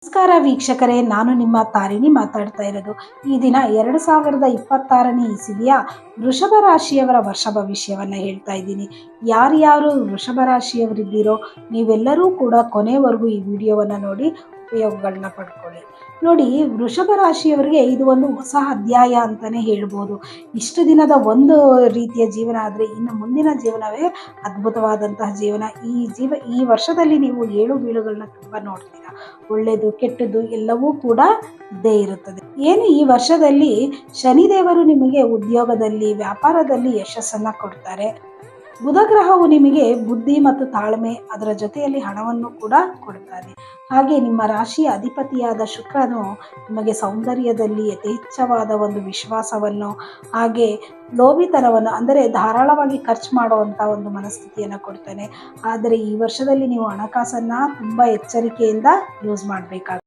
ನಮಸ್ಕಾರ ವೀಕ್ಷಕರೇ, ನಾನು ನಿಮ್ಮ ತಾರಿಣಿ ಮಾತಾಡ್ತಾ ಇರೋದು. ಈ ದಿನ 2026ನೇ ಇಸವಿಯ ವೃಷಭ ರಾಶಿಯವರ ವರ್ಷ ಭವಿಷ್ಯವನ್ನು ಹೇಳ್ತಾ ಇದ್ದೀನಿ. ಯಾರ್ಯಾರು ವೃಷಭ ರಾಶಿಯವರಿದ್ದೀರೋ ನೀವೆಲ್ಲರೂ ಕೂಡ ಕೊನೆವರೆಗೂ ಈ ವಿಡಿಯೋವನ್ನು ನೋಡಿ ಉಪಯೋಗಗಳನ್ನ ಪಡ್ಕೊಳ್ಳಿ. ನೋಡಿ, ವೃಷಭ ರಾಶಿಯವರಿಗೆ ಇದು ಒಂದು ಹೊಸ ಅಧ್ಯಾಯ ಅಂತಲೇ ಹೇಳ್ಬೋದು. ಇಷ್ಟು ದಿನದ ಒಂದು ರೀತಿಯ ಜೀವನ ಆದರೆ ಇನ್ನು ಮುಂದಿನ ಜೀವನವೇ ಅದ್ಭುತವಾದಂತಹ ಜೀವನ. ಈ ವರ್ಷದಲ್ಲಿ ನೀವು ಏಳು ಬೀಳುಗಳನ್ನ ತುಂಬ ನೋಡ್ತೀರಾ. ಒಳ್ಳೆಯದು ಕೆಟ್ಟದ್ದು ಎಲ್ಲವೂ ಕೂಡ ಇದ್ದೇ ಇರುತ್ತದೆ. ಏನು ಈ ವರ್ಷದಲ್ಲಿ ಶನಿದೇವರು ನಿಮಗೆ ಉದ್ಯೋಗದಲ್ಲಿ ವ್ಯಾಪಾರದಲ್ಲಿ ಯಶಸ್ಸನ್ನು ಕೊಡ್ತಾರೆ. ಬುಧ ಗ್ರಹವು ನಿಮಗೆ ಬುದ್ಧಿ ಮತ್ತು ತಾಳ್ಮೆ, ಅದರ ಜೊತೆಯಲ್ಲಿ ಹಣವನ್ನು ಕೂಡ ಕೊಡ್ತಾನೆ. ಹಾಗೆ ನಿಮ್ಮ ರಾಶಿಯ ಅಧಿಪತಿಯಾದ ಶುಕ್ರನು ನಿಮಗೆ ಸೌಂದರ್ಯದಲ್ಲಿ ಯಥೇಚ್ಛವಾದ ಒಂದು ವಿಶ್ವಾಸವನ್ನು, ಹಾಗೆ ಲೋಭಿತನವನ್ನು ಅಂದರೆ ಧಾರಾಳವಾಗಿ ಖರ್ಚು ಮಾಡುವಂಥ ಒಂದು ಮನಸ್ಥಿತಿಯನ್ನು ಕೊಡ್ತಾನೆ. ಆದರೆ ಈ ವರ್ಷದಲ್ಲಿ ನೀವು ಹಣಕಾಸನ್ನು ತುಂಬ ಎಚ್ಚರಿಕೆಯಿಂದ ಯೂಸ್ ಮಾಡಬೇಕಾಗುತ್ತೆ.